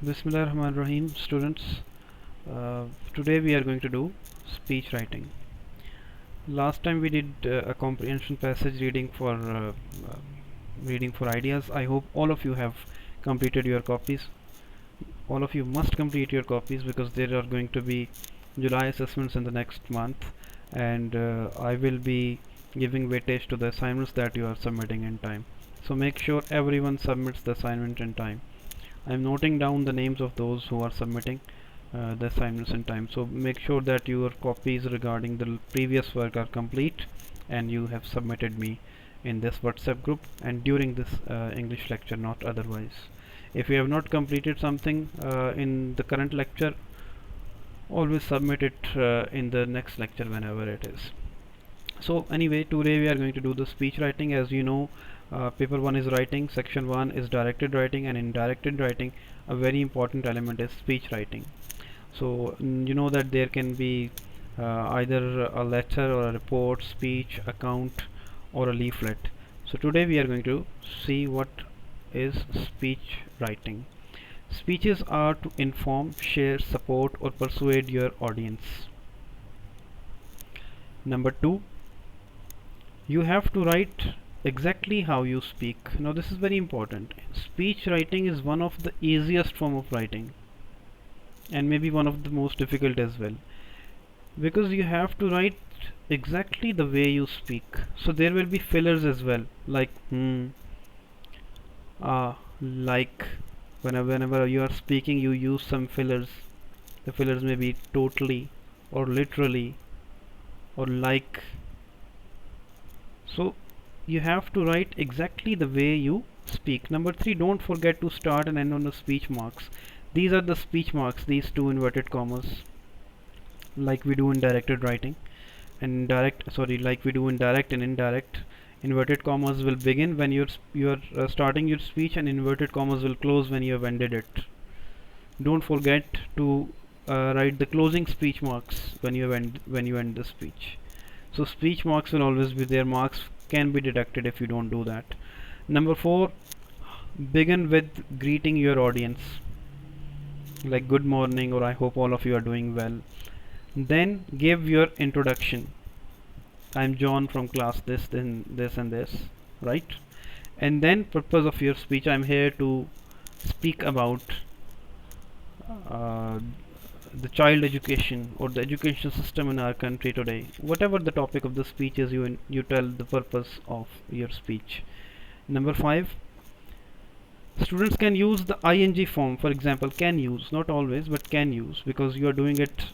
Bismillahirrahmanirrahim, students. Today we are going to do speech writing. Last time we did a comprehension passage reading for ideas. I hope all of you have completed your copies. All of you must complete your copies because there are going to be July assessments in the next month, and I will be giving weightage to the assignments that you are submitting in time. So make sure everyone submits the assignment in time. I'm noting down the names of those who are submitting the assignments in time. So make sure that your copies regarding the previous work are complete and you have submitted me in this WhatsApp group and during this English lecture, not otherwise. If you have not completed something in the current lecture, always submit it in the next lecture whenever it is. So anyway, today we are going to do the speech writing. As you know, paper 1 is writing, section 1 is directed writing, and in directed writing a very important element is speech writing. So you know that there can be either a letter or a report, speech, account, or a leaflet. So today we are going to see what is speech writing. Speeches are to inform, share, support, or persuade your audience. Number 2, you have to write exactly how you speak. Now this is very important. Speech writing is one of the easiest form of writing and maybe one of the most difficult as well, because you have to write exactly the way you speak. So there will be fillers as well, like like whenever you are speaking you use some fillers. The fillers may be totally or literally or like. So you have to write exactly the way you speak. Number 3, don't forget to start and end on the speech marks. These are the speech marks, these two inverted commas, like we do in directed writing. And like we do in direct and indirect. Inverted commas will begin when you're starting your speech, and inverted commas will close when you have ended it. Don't forget to write the closing speech marks when you end the speech. So speech marks will always be there. Marks can be deducted if you don't do that. Number 4, begin with greeting your audience, like good morning or I hope all of you are doing well. Then give your introduction. I'm John from class this, then this and this, right? And then purpose of your speech, I'm here to speak about uh, the child education or the education system in our country today. Whatever the topic of the speech is, you tell the purpose of your speech. Number 5, students can use the ing form. For example, can use, not always, but can use, because you are doing it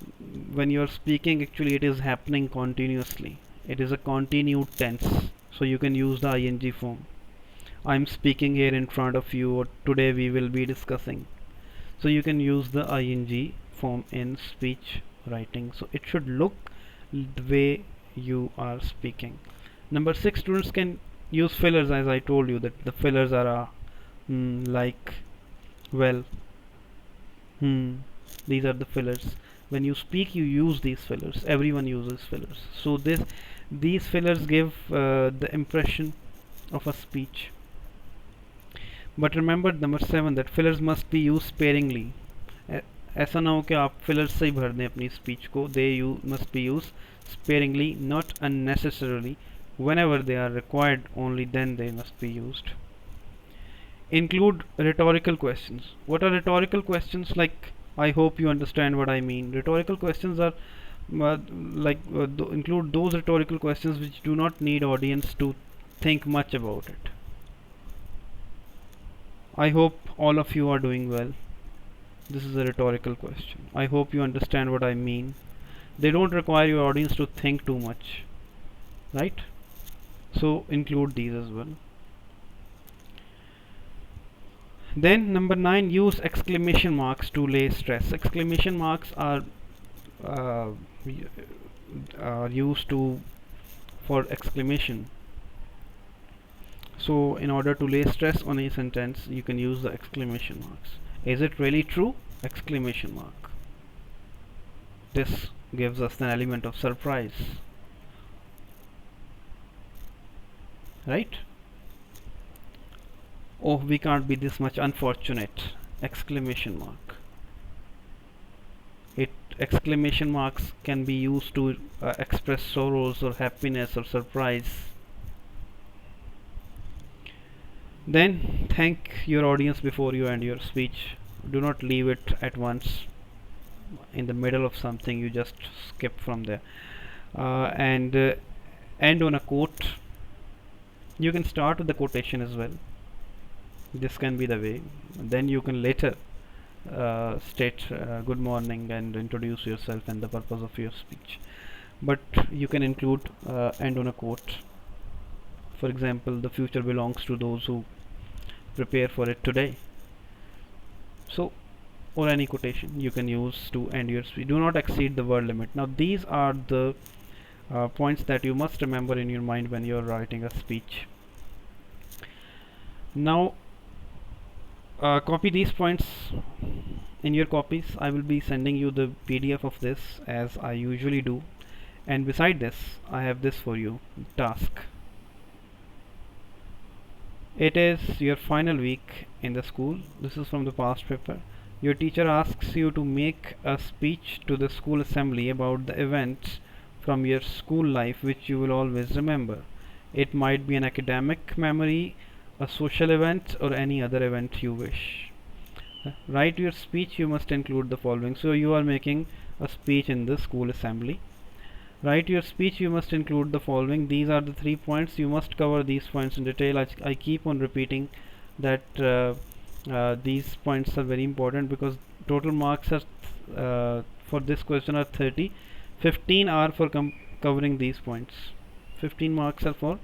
when you are speaking. Actually, it is happening continuously. It is a continued tense, so you can use the ing form. I'm speaking here in front of you, or today we will be discussing. So you can use the ing form in speech writing, so it should look the way you are speaking. Number 6, students can use fillers. As I told you that the fillers are like, well, these are the fillers. When you speak you use these fillers. Everyone uses fillers. So these fillers give the impression of a speech. But remember number 7, that fillers must be used sparingly. ऐसा ना हो कि आप fillers से ही भर दें अपनी speech को. They must be used sparingly, not unnecessarily. Whenever they are required, only then they must be used. Include rhetorical questions. What are rhetorical questions? Like, I hope you understand what I mean. Rhetorical questions are include those rhetorical questions which do not need audience to think much about it. I hope all of you are doing well. This is a rhetorical question. I hope you understand what I mean. They don't require your audience to think too much, right? So include these as well. Then number 9, use exclamation marks to lay stress. Exclamation marks are used for exclamation. So in order to lay stress on a sentence, you can use the exclamation marks. Is it really true? Exclamation mark. This gives us an element of surprise, right? Oh, we can't be this much unfortunate. exclamation mark. It Exclamation marks can be used to express sorrows or happiness or surprise. Then thank your audience before you end your speech. Do not leave it at once in the middle of something. You just skip from there, and end on a quote. You can start with the quotation as well. This can be the way. Then you can later state good morning and introduce yourself and the purpose of your speech. But you can include end on a quote. For example, the future belongs to those who prepare for it today. So, or any quotation you can use to end your speech. Do not exceed the word limit. Now, these are the points that you must remember in your mind when you are writing a speech. Now, copy these points in your copies. I will be sending you the PDF of this as I usually do. And beside this, I have this for you, task. It is your final week in the school. This is from the past paper. Your teacher asks you to make a speech to the school assembly about the events from your school life which you will always remember. It might be an academic memory, a social event, or any other event you wish. Write your speech. You must include the following. So you are making a speech in the school assembly. Write your speech. You must include the following. These are the 3 points. You must cover these points in detail. I keep on repeating that these points are very important because total marks are for this question are 30. 15 are for covering these points. 15 marks are for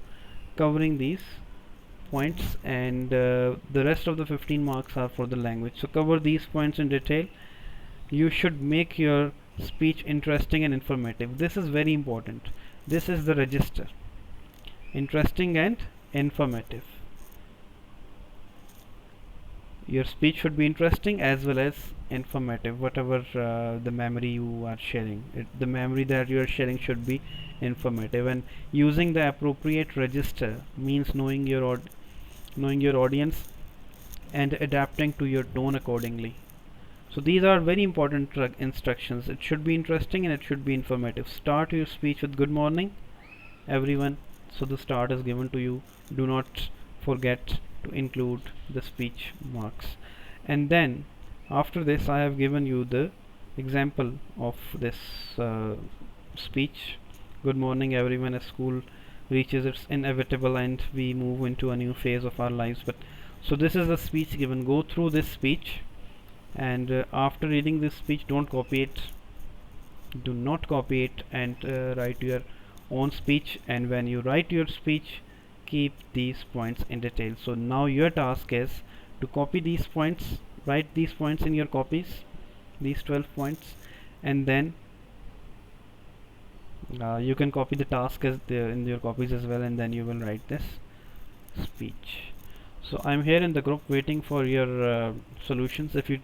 covering these points, and the rest of the 15 marks are for the language. So cover these points in detail. You should make your speech interesting and informative. This is very important. This is the register. Interesting and informative. Your speech should be interesting as well as informative. Whatever the memory you are sharing, the memory that you are sharing should be informative. And using the appropriate register means knowing your audience and adapting to your tone accordingly. So these are very important instructions. It should be interesting and it should be informative. Start your speech with good morning everyone. So the start is given to you. Do not forget to include the speech marks. And then after this I have given you the example of this speech. Good morning everyone, as school reaches its inevitable end, we move into a new phase of our lives. But so this is the speech given. Go through this speech, and after reading this speech, don't copy it. Do not copy it and write your own speech. And when you write your speech, keep these points in detail. So now your task is to copy these points, write these points in your copies, these 12 points, and then you can copy the task as in your copies as well, and then you will write this speech. So I'm here in the group waiting for your solutions. If you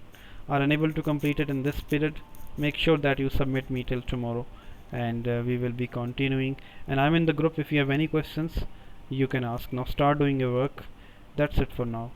are unable to complete it in this period, make sure that you submit me till tomorrow, and we will be continuing. And I'm in the group. If you have any questions, you can ask. Now start doing your work. That's it for now.